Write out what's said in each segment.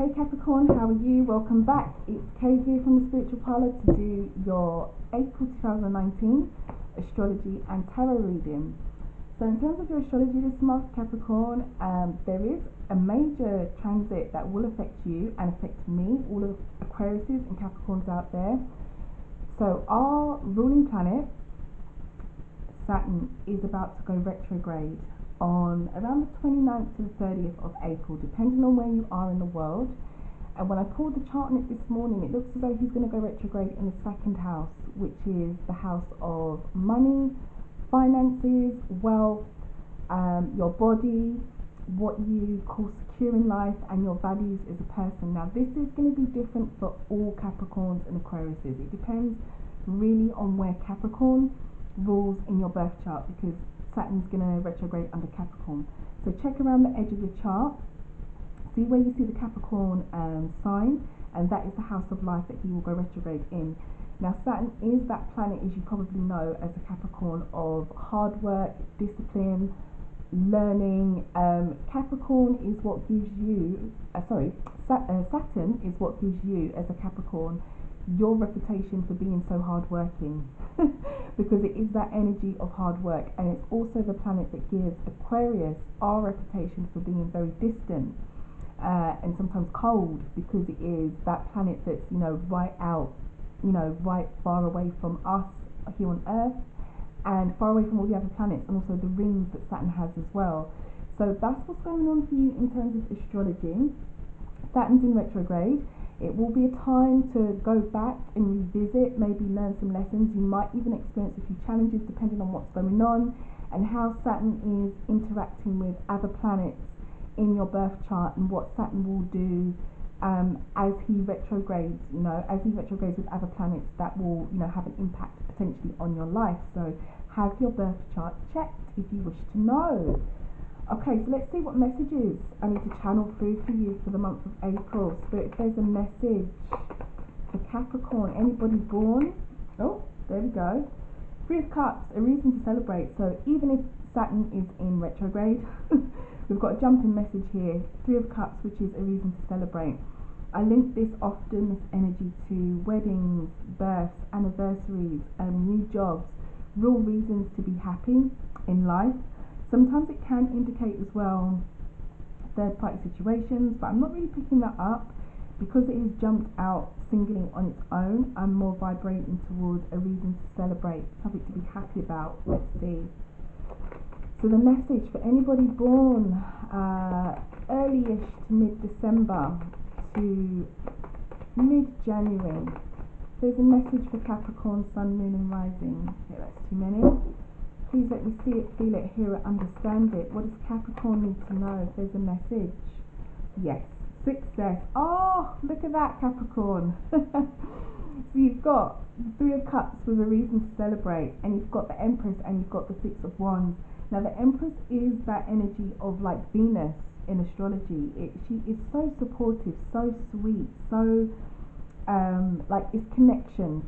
Hey Capricorn, how are you? Welcome back. It's Kay here from the Spiritual Parlour to do your April 2019 astrology and tarot reading. So in terms of your astrology this month, Capricorn, there is a major transit that will affect you and affect me, all of Aquariuses and Capricorns out there. So our ruling planet, Saturn, is about to go retrograde on around the 29th to the 30th of April, depending on where you are in the world. And when I pulled the chart on it this morning, it looks as though he's going to go retrograde in the second house, which is the house of money, finances, wealth, your body, what you call secure in life, and your values as a person. Now, this is going to be different for all Capricorns and Aquariuses. It depends really on where Capricorn rules in your birth chart, because Saturn's going to retrograde under Capricorn. So check around the edge of your chart, see where you see the Capricorn sign, and that is the house of life that he will go retrograde in. Now Saturn is that planet, as you probably know, as a Capricorn, of hard work, discipline, learning. Capricorn is what gives you, Saturn is what gives you as a Capricorn your reputation for being so hardworking, because it is that energy of hard work, and it's also the planet that gives Aquarius our reputation for being very distant and sometimes cold, because it is that planet that's right far away from us here on Earth, and far away from all the other planets, and also the rings that Saturn has as well. So that's what's going on for you in terms of astrology. Saturn's in retrograde. It will be a time to go back and revisit, maybe learn some lessons. You might even experience a few challenges depending on what's going on and how Saturn is interacting with other planets in your birth chart, and what Saturn will do as he retrogrades. As he retrogrades with other planets, that will have an impact potentially on your life. So have your birth chart checked if you wish to know. Okay, so let's see what messages I need to channel through for you for the month of April. Spirit, if there's a message for Capricorn, anybody born, oh, there we go. Three of Cups, a reason to celebrate. So even if Saturn is in retrograde, we've got a jumping message here. Three of Cups, which is a reason to celebrate. I link this often, this energy, to weddings, births, anniversaries, new jobs, real reasons to be happy in life. Sometimes it can indicate as well third-party situations, but I'm not really picking that up because it has jumped out singly on its own. I'm more vibrating towards a reason to celebrate, something to be happy about. Let's see. So the message for anybody born early-ish to mid-December to mid-January. There's a message for Capricorn, Sun, Moon and Rising. Okay, that's too many. Please let me see it, feel it, hear it, understand it. What does Capricorn need to know if there's a message? Yes, success. Oh, look at that, Capricorn. So you've got the Three of Cups with a reason to celebrate, and you've got the Empress, and you've got the Six of Wands. Now the Empress is that energy of like Venus in astrology. She is so supportive, so sweet, so like it's connection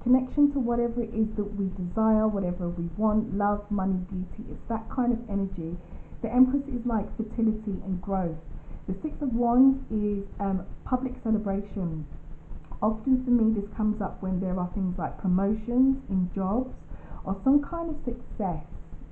to whatever it is that we desire, whatever we want, love, money, beauty. It's that kind of energy. The Empress is like fertility and growth. The Six of Wands is public celebration. Often for me this comes up when there are things like promotions in jobs, or some kind of success,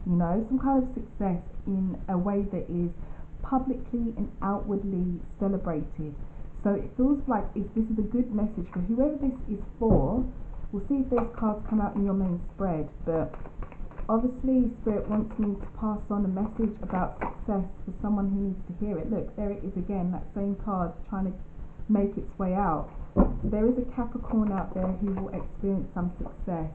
some kind of success in a way that is publicly and outwardly celebrated. So it feels like this is a good message for whoever this is for. We'll see if those cards come out in your main spread, but obviously Spirit wants me to pass on a message about success for someone who needs to hear it. Look, there it is again, that same card trying to make its way out. So there is a Capricorn out there who will experience some success.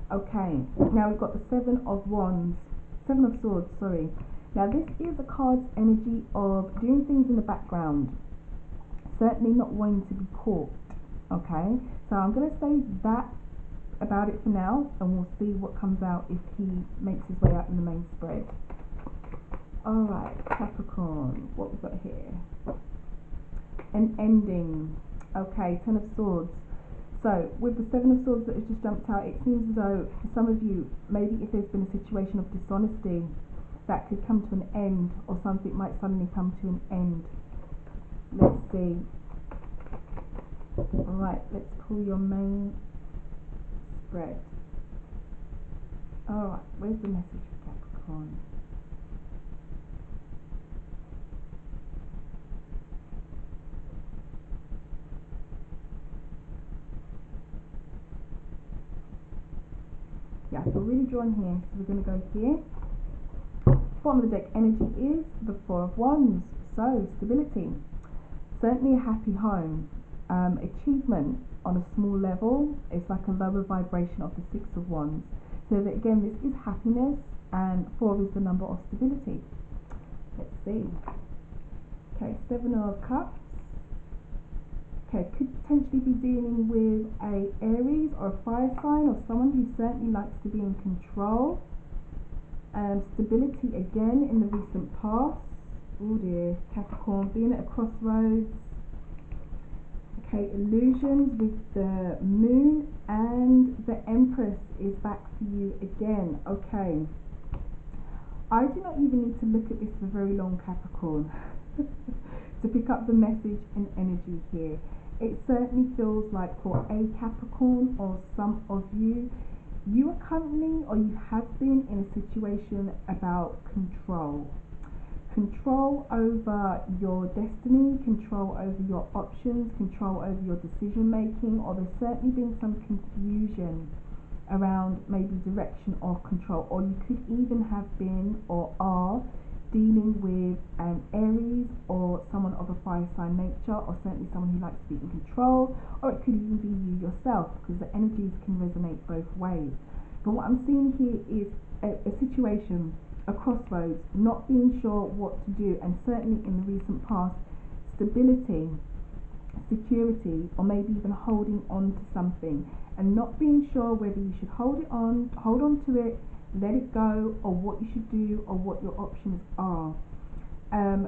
Okay, now we've got the Seven of Swords, sorry. Now this is a card's energy of doing things in the background, certainly not wanting to be caught. Okay, so I'm going to say that about it for now, and we'll see what comes out if he makes his way out in the main spread. Alright, Capricorn, what we've got here? An ending. Okay, Ten of Swords. So with the Seven of Swords that has just jumped out, it seems as though for some of you, maybe if there's been a situation of dishonesty, that could come to an end, or something might suddenly come to an end. Let's see. Alright, let's pull your main spread. Alright, where's the message for Capricorn? Yeah, I feel really drawn here, so we're going to go here. Bottom of the deck energy is the Four of Wands, so stability, certainly a happy home, achievement on a small level. It's like a lower vibration of the Six of Wands, so that again this is happiness, and 4 is the number of stability. Let's see. Okay, 7 of Cups. Okay, could potentially be dealing with a Aries or a fire sign, or someone who certainly likes to be in control. Stability again in the recent past. Oh dear, Capricorn being at a crossroads. Okay, illusions with the moon, and the Empress is back for you again. Okay, I do not even need to look at this for very long, Capricorn, to pick up the message and energy here. It certainly feels like for a Capricorn or some of you, you are currently, or you have been in a situation about control. Control over your destiny, control over your options, control over your decision making, or there's certainly been some confusion around maybe direction or control, or you could even have been or are dealing with an Aries or someone of a fire sign nature, or certainly someone who likes to be in control, or it could even be you yourself, because the energies can resonate both ways. But what I'm seeing here is a situation, a crossroads, not being sure what to do, and certainly in the recent past, stability, security, or maybe even holding on to something and not being sure whether you should hold on to it, let it go, or what you should do, or what your options are.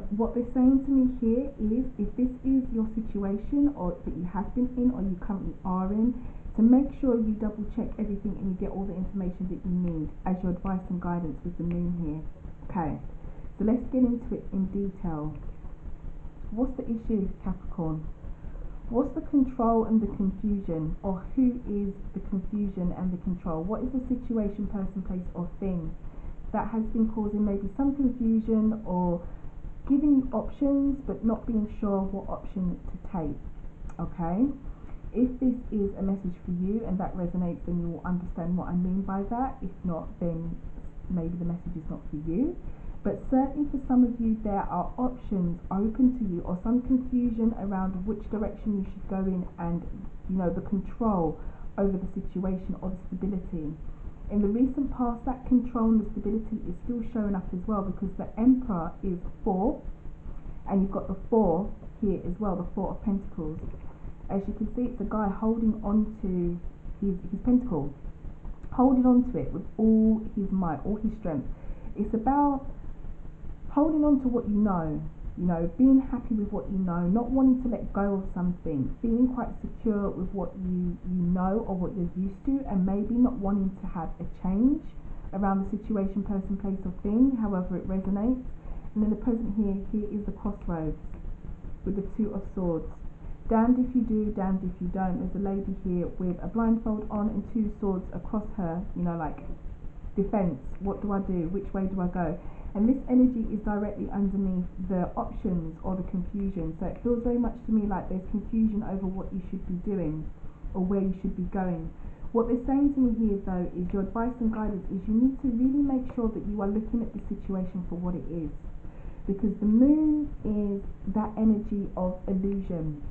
What they're saying to me here is, if this is your situation, or that you have been in, or you currently are in, to make sure you double check everything and you get all the information that you need as your advice and guidance with the moon here. Okay, so let's get into it in detail. What's the issue, Capricorn? What's the control and the confusion, or who is the confusion and the control? What is the situation, person, place, or thing that has been causing maybe some confusion, or giving you options but not being sure what option to take? Okay, if this is a message for you and that resonates, then you will understand what I mean by that. If not, then maybe the message is not for you. But certainly for some of you, there are options open to you, or some confusion around which direction you should go in, and the control over the situation or the stability. In the recent past, that control and the stability is still showing up as well, because the Emperor is 4, and you've got the 4 here as well, the 4 of Pentacles. As you can see, it's a guy holding on to his pentacle, holding on to it with all his might, all his strength. It's about holding on to what you know, being happy with what you know, not wanting to let go of something, feeling quite secure with what you know or what you're used to, and maybe not wanting to have a change around the situation, person, place, or thing, however it resonates. And then the present here is the crossroads with the 2 of Swords. Damned if you do, damned if you don't. There's a lady here with a blindfold on and 2 swords across her, like defense. What do I do? Which way do I go? And this energy is directly underneath the options or the confusion. So it feels very much to me like there's confusion over what you should be doing or where you should be going. What they're saying to me here, though, is your advice and guidance is you need to really make sure that you are looking at the situation for what it is. Because the moon is that energy of illusion.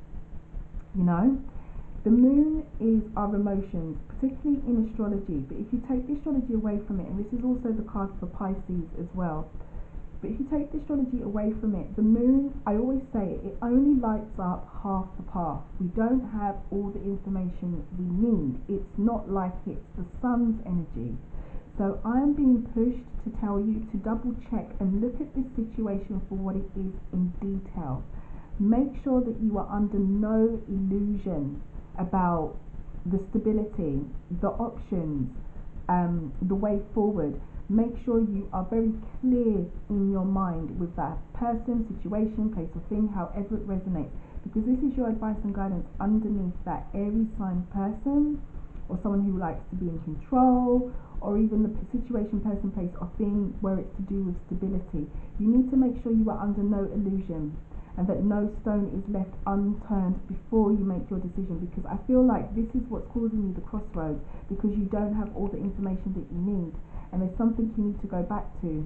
The moon is our emotions, particularly in astrology. But if you take the astrology away from it, and this is also the card for Pisces as well, but if you take the astrology away from it, the moon, I always say it only lights up half the path. We don't have all the information we need. It's not like it's the sun's energy. So I'm being pushed to tell you to double check and look at this situation for what it is in detail. Make sure that you are under no illusion about the stability, the options, the way forward. Make sure you are very clear in your mind with that person, situation, place, or thing, however it resonates. because this is your advice and guidance underneath that Aries sign person, or someone who likes to be in control, or even the situation, person, place, or thing where it's to do with stability. You need to make sure you are under no illusion, and that no stone is left unturned before you make your decision, because I feel like this is what's causing you the crossroads, because you don't have all the information that you need, and there's something you need to go back to.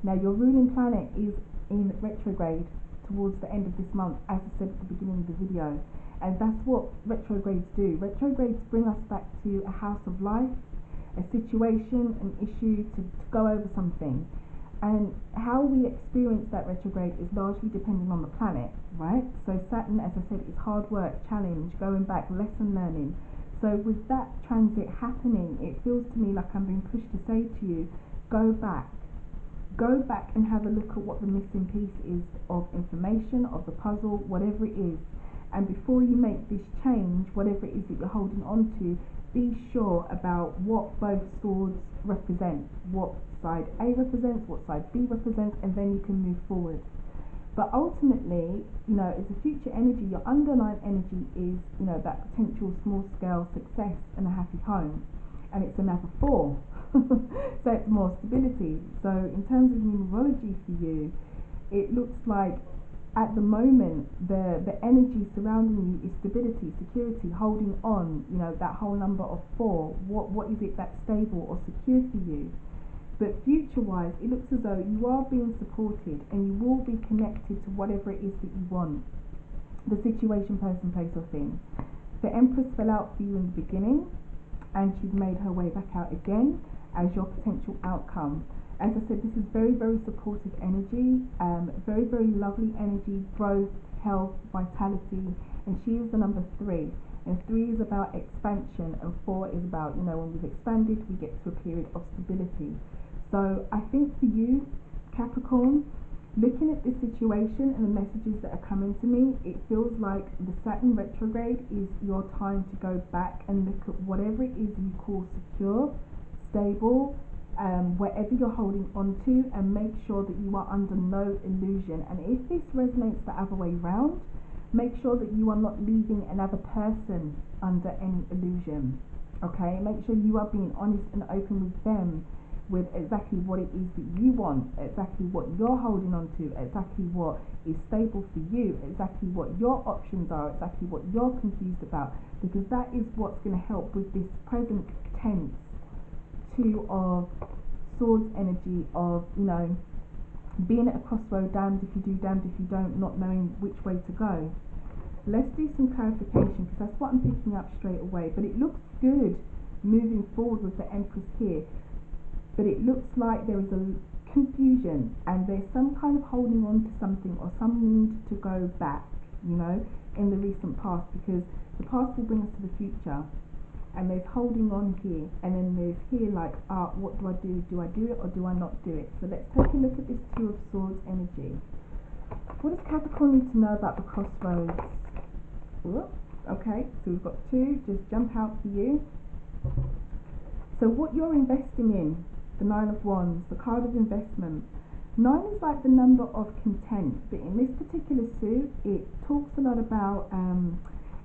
Now, your ruling planet is in retrograde towards the end of this month, as I said at the beginning of the video, and that's what retrogrades do. Retrogrades bring us back to a house of life, a situation, an issue, to go over something. And how we experience that retrograde is largely dependent on the planet, right? So Saturn, as I said, is hard work, challenge, going back, lesson learning. So with that transit happening, it feels to me like I'm being pushed to say to you, go back and have a look at what the missing piece is of information, of the puzzle, whatever it is. And before you make this change, whatever it is that you're holding on to, be sure about what both swords represent, what side A represents, what side B represents, and then you can move forward. But ultimately, it's a future energy. Your underlying energy is, that potential small scale success and a happy home. And it's another 4. So it's more stability. So in terms of numerology for you, it looks like at the moment the energy surrounding you is stability, security, holding on, that whole number of 4. What is it that's stable or secure for you? But future-wise, it looks as though you are being supported and you will be connected to whatever it is that you want. The situation, person, place, or thing. The Empress fell out for you in the beginning, and she's made her way back out again as your potential outcome. As I said, this is very, very supportive energy, very, very lovely energy, growth, health, vitality, and she is the number 3. And 3 is about expansion, and 4 is about, when we've expanded, we get to a period of stability. So I think for you, Capricorn, looking at this situation and the messages that are coming to me, it feels like the Saturn retrograde is your time to go back and look at whatever it is you call secure, stable, wherever you're holding on to, and make sure that you are under no illusion. And if this resonates the other way round, make sure that you are not leaving another person under any illusion. Okay, make sure you are being honest and open with them, with exactly what it is that you want, exactly what you're holding on to, exactly what is stable for you, exactly what your options are, exactly what you're confused about, because that is what's going to help with this present tense 2 of swords energy of, being at a crossroad, damned if you do, damned if you don't, not knowing which way to go. Let's do some clarification, because that's what I'm picking up straight away. But it looks good moving forward with the Empress here. But it looks like there is a confusion, and there's some kind of holding on to something, or some need to go back, in the recent past, because the past will bring us to the future. And there's holding on here, and then there's here like, what do I do? Do I do it or do I not do it? So let's take a look at this 2 of Swords energy. What does Capricorn need to know about the crossroads? Okay, so we've got 2, just jump out for you. So what you're investing in, the 9 of Wands, the card of investment. 9 is like the number of content, but in this particular suit, it talks a lot about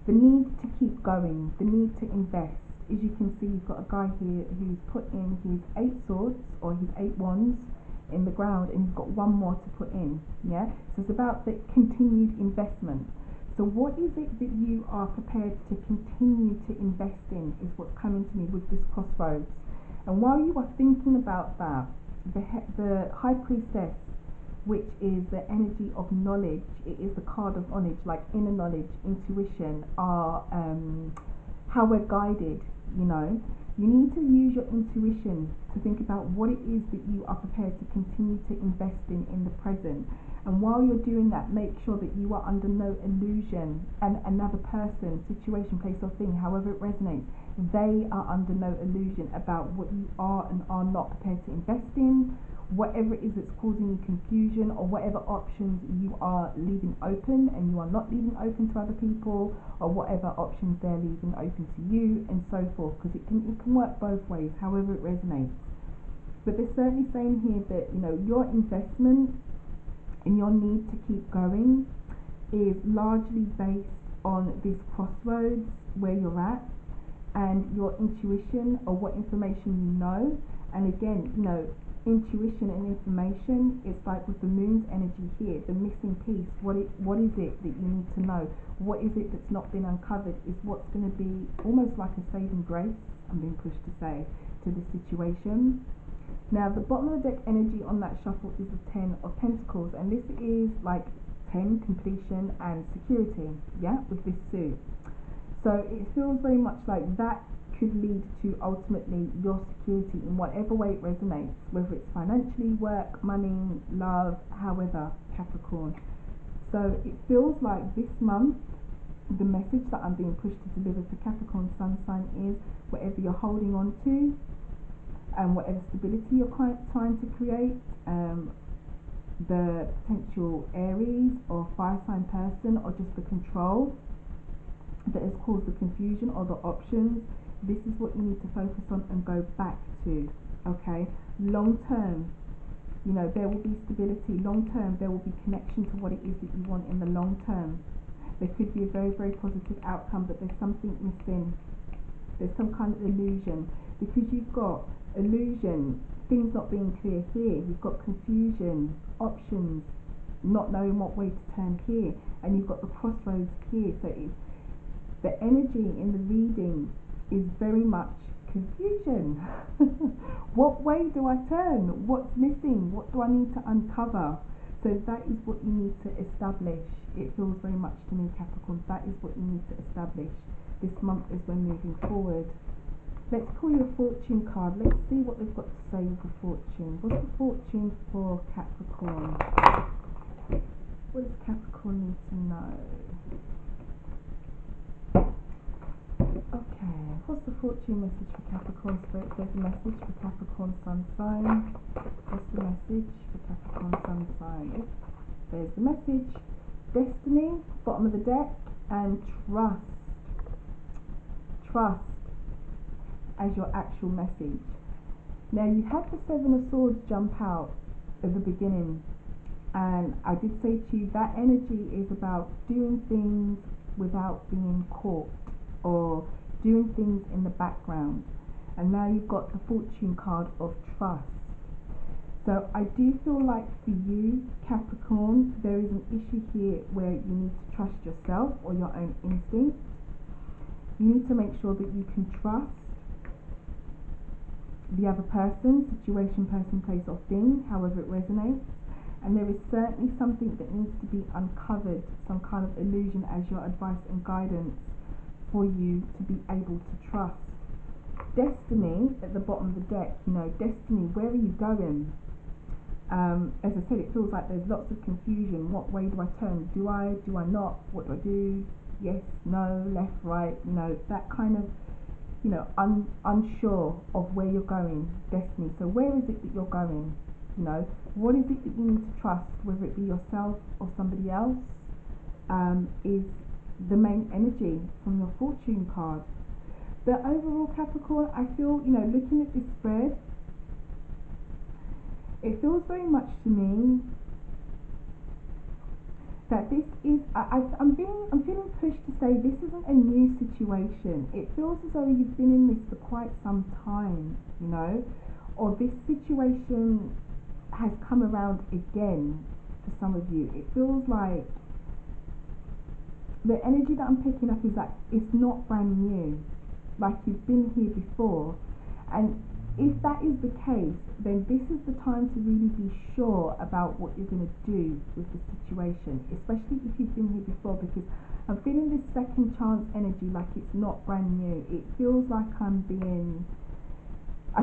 the need to keep going, the need to invest. As you can see, you've got a guy here who's put in his 8 swords, or his 8 wands, in the ground, and he's got 1 more to put in. Yeah, so it's about the continued investment. So what is it that you are prepared to continue to invest in, is what's coming to me with this crossroads. And while you are thinking about that, the High Priestess, which is the energy of knowledge, it is the card of knowledge, like inner knowledge, intuition, how we're guided. You need to use your intuition to think about what it is that you are prepared to continue to invest in the present. And while you're doing that, make sure that you are under no illusion, and another person, situation, place, or thing, however it resonates, they are under no illusion about what you are and are not prepared to invest in, whatever it is that's causing you confusion, or whatever options you are leaving open and you are not leaving open to other people, or whatever options they're leaving open to you, and so forth, because it can work both ways, however it resonates. But they're certainly saying here that your investment and your need to keep going is largely based on this crossroads where you're at and your intuition or what information you know. And again, you know, intuition and information, it's like with the moon's energy here, the missing piece. What is it that you need to know? What is it that's not been uncovered is what's going to be almost like a saving grace, I'm being pushed to say, to the situation. Now the bottom of the deck energy on that shuffle is the 10 of Pentacles, and this is like 10, completion and security, yeah, with this suit. So it feels very much like that could lead to ultimately your security in whatever way it resonates, whether it's financially, work, money, love, however, Capricorn. So it feels like this month, the message that I'm being pushed to deliver for Capricorn sun sign is whatever you're holding on to and whatever stability you're trying to create, the potential Aries or fire sign person or just the control that has caused the confusion or the options, this is what you need to focus on and go back to, okay? Long term, you know, there will be stability. Long term, there will be connection to what it is that you want in the long term. There could be a very, very positive outcome, but there's something missing. There's some kind of illusion, because you've got illusion, things not being clear here. You've got confusion, options, not knowing what way to turn here, and you've got the crossroads here. So it's, the energy in the reading is very much confusion. What way do I turn? What's missing? What do I need to uncover? So that is what you need to establish. It feels very much to me, Capricorn, that is what you need to establish this month as we're moving forward. Let's pull your fortune card. Let's see what they've got to say with the fortune. What's the fortune for Capricorn? What does Capricorn need to know? Okay, what's the fortune message for Capricorn Spirit? There's a message for Capricorn sun sign. What's the message for Capricorn sun sign? There's the message. Destiny, bottom of the deck, and trust. Trust as your actual message. Now you had the Seven of Swords jump out at the beginning, and I did say to you that energy is about doing things without being caught or doing things in the background. And now you've got the fortune card of trust. So I do feel like for you, Capricorn, there is an issue here where you need to trust yourself or your own instinct. You need to make sure that you can trust the other person, situation, person, place or thing, however it resonates. And there is certainly something that needs to be uncovered, some kind of illusion as your advice and guidance for you to be able to trust. Destiny at the bottom of the deck, you know, destiny, where are you going? As I said, it feels like there's lots of confusion. What way do I turn? Do I not? What do I do? Yes, no, left, right, you know, that kind of, you know, unsure of where you're going, destiny. So where is it that you're going? You know, what is it that you need to trust, whether it be yourself or somebody else, is the main energy from your fortune card. But overall, Capricorn, I feel, you know, looking at this spread, it feels very much to me that this is, I'm feeling pushed to say this isn't a new situation. It feels as though you've been in this for quite some time, you know, or this situation has come around again for some of you. It feels like the energy that I'm picking up is that it's not brand new, like you've been here before. And if that is the case, then this is the time to really be sure about what you're going to do with the situation, especially if you've been here before, because I'm feeling this second chance energy like it's not brand new. It feels like I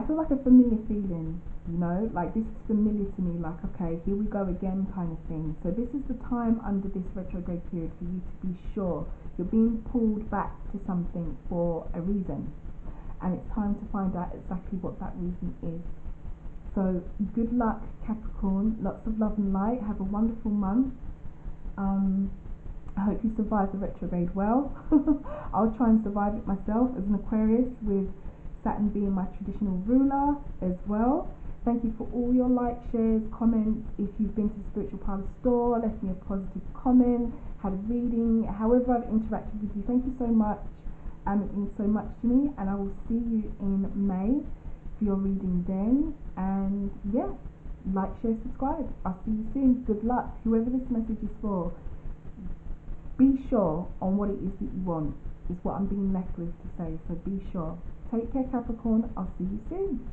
feel like a familiar feeling, you know, like this is familiar to me, like, okay, here we go again kind of thing. So this is the time under this retrograde period for you to be sure you're being pulled back to something for a reason. And it's time to find out exactly what that reason is. So good luck, Capricorn. Lots of love and light. Have a wonderful month. I hope you survive the retrograde well. I'll try and survive it myself as an Aquarius, with Saturn being my traditional ruler as well. Thank you for all your likes, shares, comments. If you've been to the Spiritual Parlour store, left me a positive comment, had a reading, however I've interacted with you, thank you so much. It means so much to me, and I will see you in May for your reading then. And yeah, like, share, subscribe. I'll see you soon. Good luck, whoever this message is for. Be sure on what it is that you want, is what I'm being left with to say. So be sure. Take care, Capricorn. I'll see you soon.